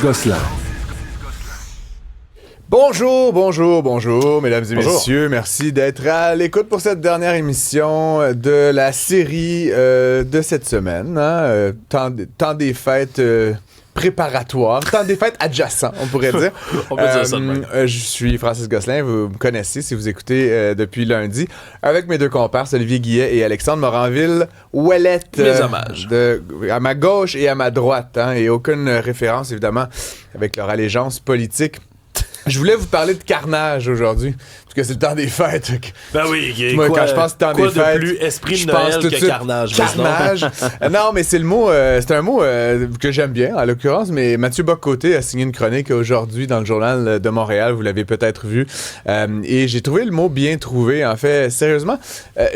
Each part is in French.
Gosselin. Bonjour, mesdames et messieurs. Merci d'être à l'écoute pour cette dernière émission de la série de cette semaine. Temps des fêtes préparatoires, temps des fêtes adjacents, on pourrait dire. On peut dire ça de même. Je suis Francis Gosselin, vous me connaissez si vous écoutez depuis lundi, avec mes deux compères, Olivier Guillet et Alexandre Moranville-Ouellette. Mes hommages. À ma gauche et à ma droite, et aucune référence, évidemment, avec leur allégeance politique. Je voulais vous parler de carnage aujourd'hui, parce que c'est le temps des fêtes. Ben oui, Moi, quand je pense temps des fêtes, quoi de plus esprit de Noël que carnage? Carnage. Non, mais c'est le mot, c'est un mot que j'aime bien, en l'occurrence, mais Mathieu Bock-Côté a signé une chronique aujourd'hui dans le Journal de Montréal, vous l'avez peut-être vu, et j'ai trouvé le mot bien trouvé. En fait, sérieusement,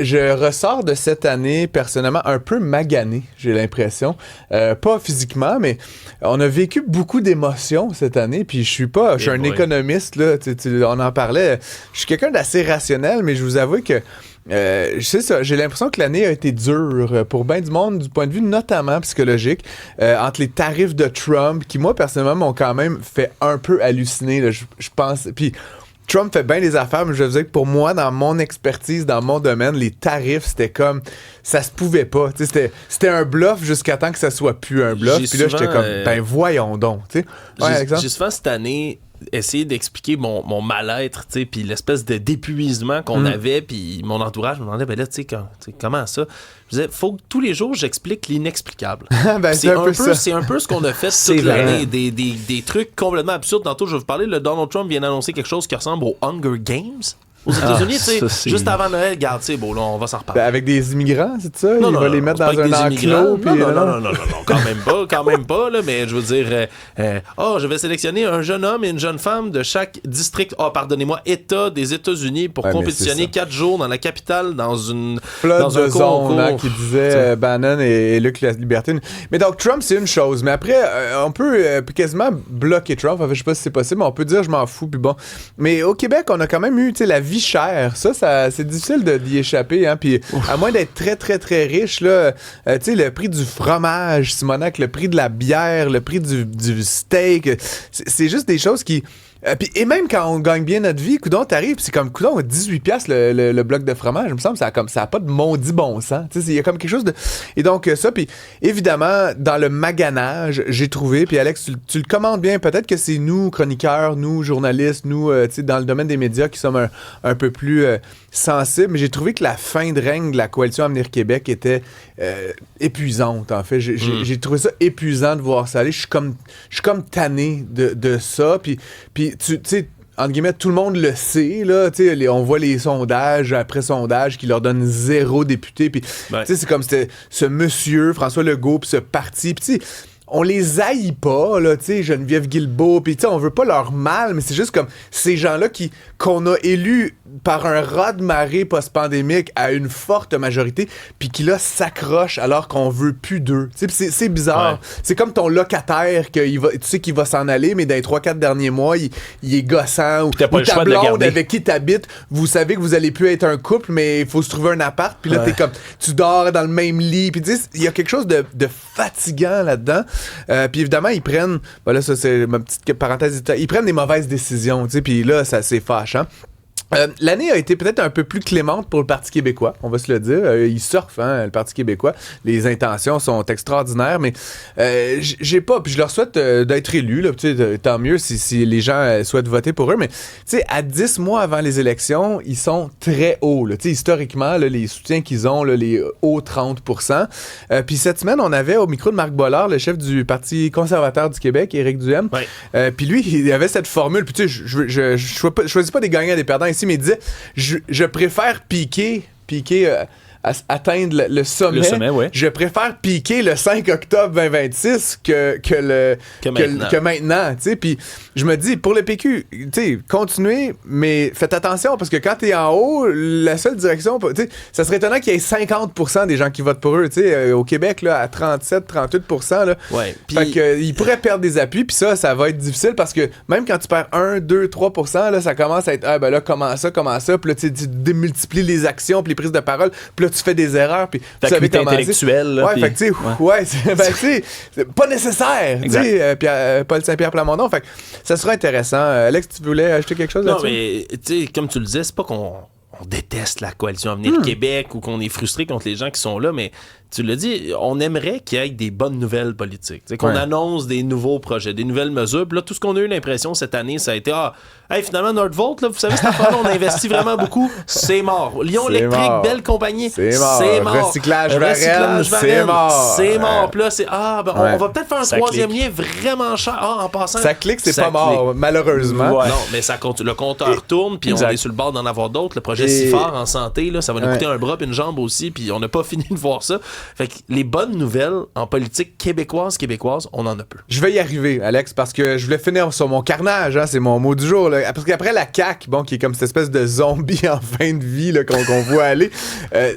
je ressors de cette année, personnellement, un peu magané, j'ai l'impression. Pas physiquement, mais on a vécu beaucoup d'émotions cette année, puis je suis un économiste, là, on en parlait. Je suis quelqu'un d'assez rationnel, mais je vous avoue que c'est ça, j'ai l'impression que l'année a été dure pour bien du monde, du point de vue notamment psychologique, entre les tarifs de Trump, qui moi, personnellement, m'ont quand même fait un peu halluciner, là, je pense. Puis Trump fait bien des affaires, mais je veux dire que pour moi, dans mon expertise, dans mon domaine, les tarifs, c'était comme... Ça se pouvait pas. C'était un bluff jusqu'à temps que ça soit plus un bluff. Puis là, j'étais comme, ben voyons donc. J'ai souvent cette année essayé d'expliquer mon mal-être, puis l'espèce de d'épuisement qu'on avait, puis mon entourage me demandait, ben là, comment ça? Je disais, faut que tous les jours, j'explique l'inexplicable. C'est un peu ce qu'on a fait toute l'année. Des trucs complètement absurdes. Tantôt, je vais vous parler, le Donald Trump vient d'annoncer quelque chose qui ressemble aux Hunger Games aux États-Unis, juste avant Noël, regarde, bon, là, on va s'en reparler. Ben avec des immigrants, c'est ça? Non, il va les mettre dans un enclos. Non, quand même pas, là, mais je veux dire, je vais sélectionner un jeune homme et une jeune femme de chaque district, État des États-Unis pour compétitionner 4 jours dans la capitale, dans un zone qui disait Bannon et Luc La Liberté. Mais donc, Trump, c'est une chose, mais après, on peut quasiment bloquer Trump. Enfin, je sais pas si c'est possible, mais on peut dire je m'en fous, puis bon. Mais au Québec, on a quand même eu, la vie chère, ça c'est difficile d'y échapper, puis à moins d'être très très très riche, là, le prix du fromage, Simonac, le prix de la bière, le prix du steak, c'est juste des choses qui... et même quand on gagne bien notre vie, coudonc, t'arrives, c'est comme coudonc, 18$ le bloc de fromage, il me semble, ça a pas de maudit bon sens. Il y a comme quelque chose de... Et donc ça, puis évidemment, dans le maganage, j'ai trouvé, puis Alex, tu le commandes bien, peut-être que c'est nous, chroniqueurs, nous, journalistes, nous, dans le domaine des médias qui sommes un peu plus sensibles, mais j'ai trouvé que la fin de règne de la coalition Avenir Québec était épuisante, en fait. J'ai trouvé ça épuisant de voir ça aller. Je suis comme tanné de ça, puis tu sais, entre guillemets, tout le monde le sait, là, on voit les sondages après sondages qui leur donnent 0 député, puis c'est comme ce monsieur, François Legault, puis ce parti, puis on les haït pas, là, Geneviève Guilbeault, puis on veut pas leur mal, mais c'est juste comme ces gens-là qu'on a élus par un raz-de-marée post-pandémique à une forte majorité, puis qui là s'accrochent alors qu'on veut plus d'eux. C'est bizarre. Ouais. C'est comme ton locataire tu sais qu'il va s'en aller, mais dans les 3-4 derniers mois, il est gossant, ou ta blonde avec qui t'habites, vous savez que vous allez plus être un couple, mais il faut se trouver un appart, puis là t'es comme, tu dors dans le même lit, puis il y a quelque chose de fatigant là-dedans. Puis évidemment, ils prennent, voilà, ça c'est ma petite parenthèse, ils prennent des mauvaises décisions, puis là, ça c'est fâchant. L'année a été peut-être un peu plus clémente pour le Parti québécois, on va se le dire. Il surfe, le Parti québécois. Les intentions sont extraordinaires, mais j'ai pas... Puis je leur souhaite d'être élus, là, tant mieux si les gens souhaitent voter pour eux, mais à 10 mois avant les élections, ils sont très hauts. Là, historiquement, là, les soutiens qu'ils ont, là, les hauts 30%. Puis cette semaine, on avait au micro de Marc Bollard, le chef du Parti conservateur du Québec, Éric Duhaime. Ouais. Puis lui, il avait cette formule. Puis je choisis pas des gagnants et des perdants ici, mais il disait, je préfère piquer atteindre le sommet. Le sommet, ouais. Je préfère piquer le 5 octobre 2026 que maintenant. Puis je me dis, pour le PQ, continuez, mais faites attention, parce que quand t'es en haut, la seule direction, ça serait étonnant qu'il y ait 50% des gens qui votent pour eux. Au Québec, là, à 37-38%. Là, ouais, fait que, ils pourraient perdre des appuis, puis ça va être difficile, parce que même quand tu perds 1, 2, 3%, là, ça commence à être, comment ça, puis là, tu démultiplies les actions, puis les prises de parole, puis là, tu fais des erreurs, puis tu savais comment intellectuelle. Ouais, fait que tu sais, c'est pas nécessaire. Tu sais, Paul Saint-Pierre Plamondon. Fait que ça sera intéressant. Alex, tu voulais ajouter quelque chose là-dessus? Non, mais tu sais, comme tu le disais, c'est pas qu'on déteste la coalition Avenir Québec ou qu'on est frustré contre les gens qui sont là, mais tu l'as dit, on aimerait qu'il y ait des bonnes nouvelles politiques. Qu'on annonce des nouveaux projets, des nouvelles mesures. Puis là, tout ce qu'on a eu l'impression cette année, ça a été finalement, Nordvolt, là, vous savez, cette affaire-là, on investit vraiment beaucoup. C'est mort. Lyon Électrique, belle compagnie. C'est mort. Recyclage Varenne, c'est mort. C'est mort. Puis là, on va peut-être faire un troisième lien vraiment cher. En passant. Ça clique, c'est pas mort, malheureusement. Ouais. Non, mais le compteur tourne, puis on est sur le bord d'en avoir d'autres. Le projet CIFAR en santé, là, ça va nous coûter un bras et une jambe aussi, puis on n'a pas fini de voir ça. Fait que les bonnes nouvelles en politique québécoise, on en a peu. Je vais y arriver, Alex, parce que je voulais finir sur mon carnage, c'est mon mot du jour. Là. Parce qu'après la CAQ, qui est comme cette espèce de zombie en fin de vie là, qu'on voit aller,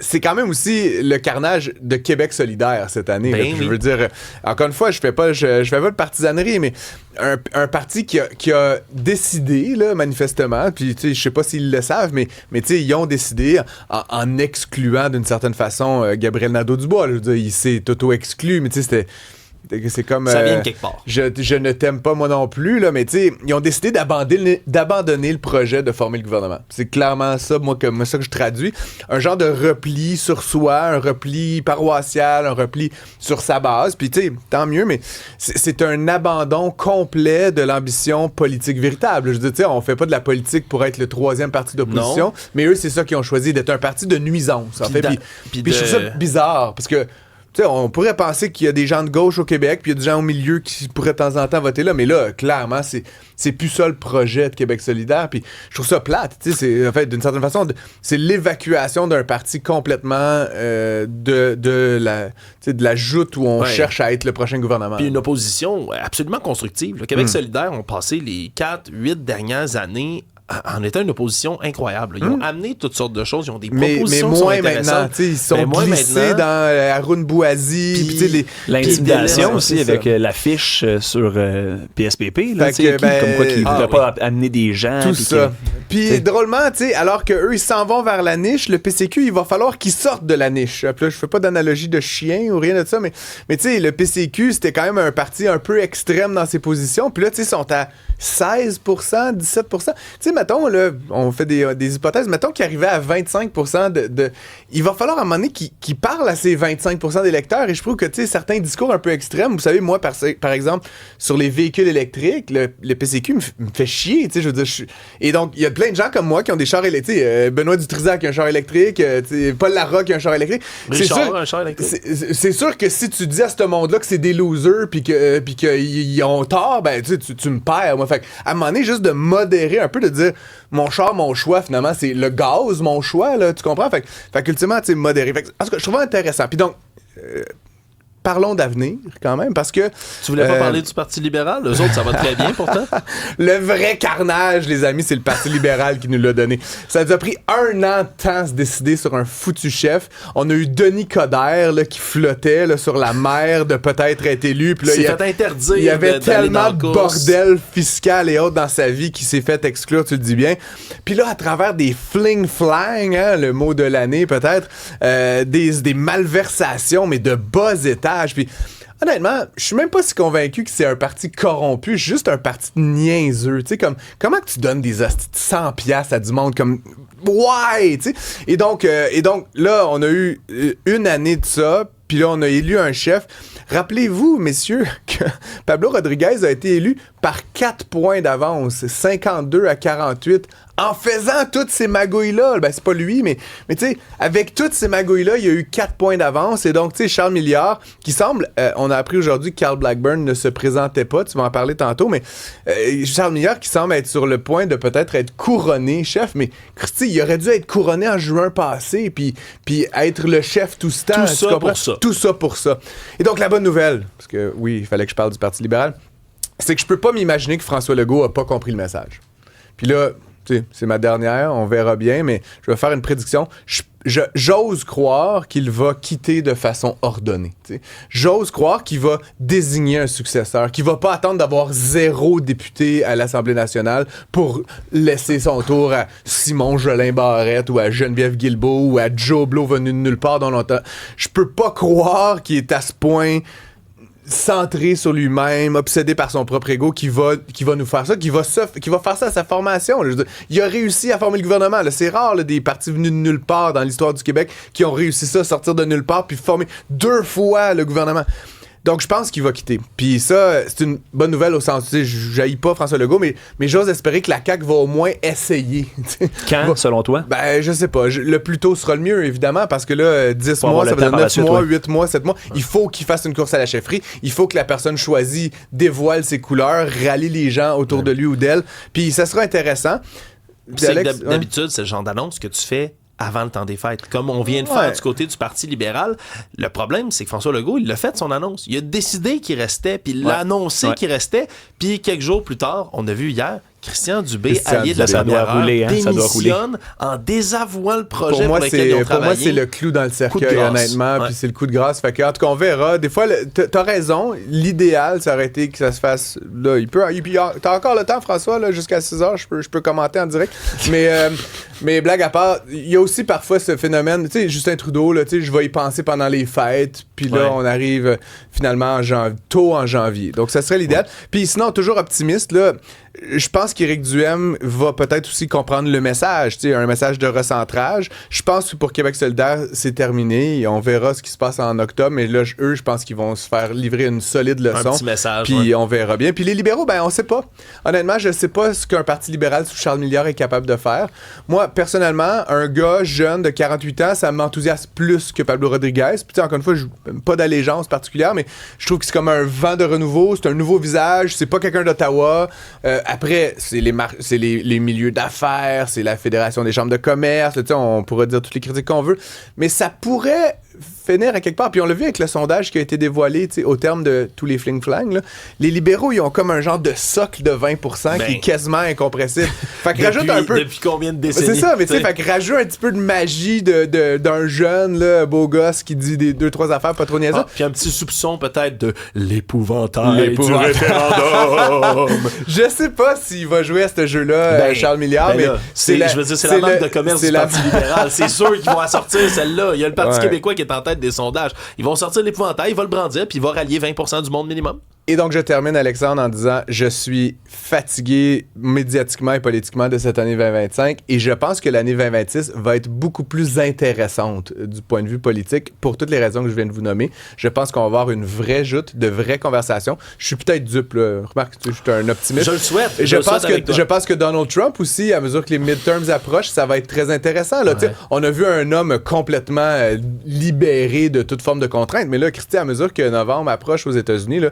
c'est quand même aussi le carnage de Québec solidaire cette année. Là, je veux dire, encore une fois, je fais pas de partisanerie, mais un parti qui a décidé, là, manifestement, puis je sais pas s'ils le savent, mais ils ont décidé, en excluant d'une certaine façon Gabriel Nadeau-Dubois, je veux dire, il s'est auto-exclu, mais c'est comme... ça vient de quelque part. Je ne t'aime pas moi non plus, là, mais ils ont décidé d'abandonner le projet de former le gouvernement. C'est clairement ça, ça que je traduis. Un genre de repli sur soi, un repli paroissial, un repli sur sa base. Puis, tant mieux, mais c'est un abandon complet de l'ambition politique véritable. Je veux dire, on fait pas de la politique pour être le troisième parti d'opposition, mais eux, c'est ça qu'ils ont choisi, d'être un parti de nuisance, en fait. Puis je trouve ça bizarre, parce que on pourrait penser qu'il y a des gens de gauche au Québec, puis il y a des gens au milieu qui pourraient de temps en temps voter là, mais là, clairement, c'est plus ça le projet de Québec solidaire, puis je trouve ça plate. En fait, d'une certaine façon, c'est l'évacuation d'un parti complètement de la joute où on cherche à être le prochain gouvernement. Puis une opposition absolument constructive. Le Québec solidaire ont passé les 4-8 dernières années en étant une opposition incroyable. Ils ont amené toutes sortes de choses. Ils ont des propositions mais moins maintenant. Ils sont glissés dans Haroun Bouazi. L'intimidation aussi avec l'affiche sur PSPP. Là, comme quoi qu'ils ne voulaient pas amener des gens. Tout ça. Puis drôlement, alors qu'eux, ils s'en vont vers la niche, le PCQ, il va falloir qu'ils sortent de la niche. Puis là, je fais pas d'analogie de chien ou rien de ça, mais le PCQ, c'était quand même un parti un peu extrême dans ses positions. Puis là, ils sont à 16%, 17%. Mettons, là, on fait des hypothèses, mettons qu'il arrivait à 25% de... Il va falloir à un moment donné qu'il parle à ces 25% d'électeurs, et je trouve que, certains discours un peu extrêmes, vous savez, moi, par exemple, sur les véhicules électriques, le PCQ me fait chier, je veux dire, et donc, il y a plein de gens comme moi qui ont des chars électriques, Benoît Dutrisac qui a un char électrique, Paul Larocque qui a un char électrique. Richard a un char électrique. C'est sûr que si tu dis à ce monde-là que c'est des losers, puis qu'ils ont tort, ben, tu me perds, moi. Fait à un moment donné, juste de modérer un peu, de dire mon char, mon choix, finalement, c'est le gaz, mon choix, là, tu comprends? Fait qu'ultimement, tu sais, modérer. En tout cas, je trouve ça intéressant. Puis donc, parlons d'avenir, quand même, parce que... Tu voulais pas parler du Parti libéral? Eux autres, ça va très bien, pourtant. Le vrai carnage, les amis, c'est le Parti libéral qui nous l'a donné. Ça nous a pris 1 an de temps à se décider sur un foutu chef. On a eu Denis Coderre, là, qui flottait, là, sur la mer de peut-être être élu. Puis là, il y avait tellement de bordel fiscal et autres dans sa vie qui s'est fait exclure, tu le dis bien. Puis là, à travers des fling-flang, le mot de l'année peut-être, des malversations, mais de bas étage. Puis honnêtement, je suis même pas si convaincu que c'est un parti corrompu, c'est juste un parti niaiseux, tu sais, comme comment que tu donnes des hosties de 100$ à du monde comme ouais, tu sais. Et donc là, on a eu 1 année de ça, puis là on a élu un chef. Rappelez-vous, messieurs, que Pablo Rodriguez a été élu par 4 points d'avance, 52-48, en faisant toutes ces magouilles-là. Ben, c'est pas lui, mais tu sais, avec toutes ces magouilles-là, il y a eu 4 points d'avance. Et donc, tu sais, Charles Milliard, qui semble, on a appris aujourd'hui que Carl Blackburn ne se présentait pas, tu vas en parler tantôt, mais Charles Milliard qui semble être sur le point de peut-être être couronné chef, mais Christy, il aurait dû être couronné en juin passé, puis être le chef tout ce temps. Tout ça pour ça. Tout ça pour ça. Et donc, la bonne nouvelle, parce que oui, il fallait que je parle du Parti libéral, c'est que je peux pas m'imaginer que François Legault a pas compris le message. Puis là, c'est ma dernière, on verra bien, mais je vais faire une prédiction. J'ose croire qu'il va quitter de façon ordonnée. T'sais. J'ose croire qu'il va désigner un successeur, qu'il va pas attendre d'avoir 0 député à l'Assemblée nationale pour laisser son tour à Simon Jolin Barrette ou à Geneviève Guilbeault ou à Joe Blow venu de nulle part dans longtemps. Je peux pas croire qu'il est à ce point centré sur lui-même, obsédé par son propre ego, qui va nous faire ça, qui va faire ça à sa formation. Là. Il a réussi à former le gouvernement. Là. C'est rare là, des partis venus de nulle part dans l'histoire du Québec qui ont réussi ça, sortir de nulle part puis former 2 fois le gouvernement. Donc, je pense qu'il va quitter. Puis ça, c'est une bonne nouvelle au sens, tu sais, j'haïs pas François Legault, mais j'ose espérer que la CAQ va au moins essayer. Quand, selon toi? Ben, je sais pas. Le plus tôt sera le mieux, évidemment, parce que là, 10 mois, ça veut dire 9 mois, 8 mois, 7 mois. Il faut qu'il fasse une course à la chefferie. Il faut que la personne choisie dévoile ses couleurs, rallie les gens autour de lui ou d'elle. Puis ça sera intéressant. D'habitude, c'est le genre d'annonce que tu fais avant le temps des fêtes, comme on vient de faire du côté du Parti libéral. Le problème, c'est que François Legault, il l'a fait son annonce. Il a décidé qu'il restait, puis il l'a annoncé qu'il restait, puis quelques jours plus tard, on a vu hier, Christian Dubé, allié de la première heure, démissionne en désavouant le projet pour lequel ils ont travaillé. Pour moi, c'est le clou dans le cercueil, honnêtement, puis c'est le coup de grâce. Fait que, en tout cas, on verra. Des fois, t'as raison, l'idéal, ça aurait été que ça se fasse là. T'as encore le temps, François, là, jusqu'à 6h, je peux commenter en direct. Mais blague à part, il y a aussi parfois ce phénomène, tu sais, Justin Trudeau, là, tu sais, je vais y penser pendant les fêtes, puis là, on arrive finalement tôt en janvier. Donc, ça serait l'idéal. Puis sinon, toujours optimiste, là, je pense qu'Éric Duhaime va peut-être aussi comprendre le message, tu sais, un message de recentrage. Je pense que pour Québec solidaire, c'est terminé. Et on verra ce qui se passe en octobre. Mais là, eux, je pense qu'ils vont se faire livrer une solide leçon. Un petit message. Puis on verra bien. Puis les libéraux, ben on sait pas. Honnêtement, je sais pas ce qu'un parti libéral sous Charles Milliard est capable de faire. Moi, personnellement, un gars jeune de 48 ans, ça m'enthousiasme plus que Pablo Rodriguez. Puis encore une fois, pas d'allégeance particulière, mais je trouve que c'est comme un vent de renouveau. C'est un nouveau visage. C'est pas quelqu'un d'Ottawa. Après, c'est les milieux d'affaires, c'est la Fédération des chambres de commerce, là, on pourrait dire toutes les critiques qu'on veut, mais ça pourrait finir à quelque part. Puis on l'a vu avec le sondage qui a été dévoilé au terme de tous les fling-flang. Là. Les libéraux, ils ont comme un genre de socle de 20% qui est quasiment incompressible. Fait que rajoute un peu... Depuis combien de décennies? C'est ça, mais tu sais, fait que rajoute un petit peu de magie d'un jeune là, beau gosse qui dit 2-3 affaires pas trop niaiseuses. Puis un petit soupçon peut-être de l'épouvantail du référendum. Je sais pas s'il va jouer à ce jeu-là, Charles Milliard, mais je veux dire, c'est la marque de commerce du Parti libéral. C'est sûr qu'ils vont en sortir celle-là. Il y a le Parti québécois qui est en tête des sondages. Ils vont sortir l'épouvantail, il va le brandir, puis il va rallier 20% du monde minimum. Et donc, je termine, Alexandre, en disant je suis fatigué médiatiquement et politiquement de cette année 2025 et je pense que l'année 2026 va être beaucoup plus intéressante du point de vue politique pour toutes les raisons que je viens de vous nommer. Je pense qu'on va avoir une vraie joute, de vraies conversations. Je suis peut-être dupe, là. Remarque, je suis un optimiste. Je le souhaite. Je pense que Donald Trump aussi, à mesure que les midterms approchent, ça va être très intéressant. Là. On a vu un homme complètement libéré de toute forme de contrainte, mais là, Christy, à mesure que novembre approche aux États-Unis, là,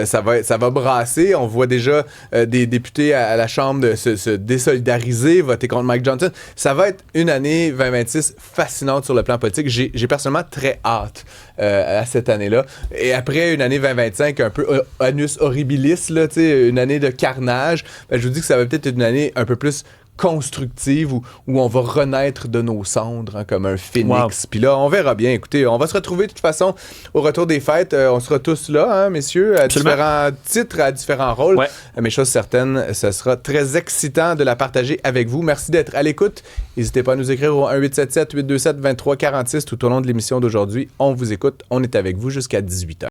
ça va brasser. On voit déjà des députés à la Chambre se désolidariser, voter contre Mike Johnson. Ça va être une année 2026 fascinante sur le plan politique. J'ai personnellement très hâte à cette année-là. Et après une année 2025 un peu annus horribilis, là, une année de carnage, je vous dis que ça va peut-être être une année un peu plus constructive où on va renaître de nos cendres comme un phénix. Puis là, on verra bien. Écoutez, on va se retrouver de toute façon au retour des fêtes. On sera tous là, messieurs, à différents titres, à différents rôles. Mais chose certaine, ce sera très excitant de la partager avec vous. Merci d'être à l'écoute. N'hésitez pas à nous écrire au 1877-827-2346 tout au long de l'émission d'aujourd'hui. On vous écoute. On est avec vous jusqu'à 18h.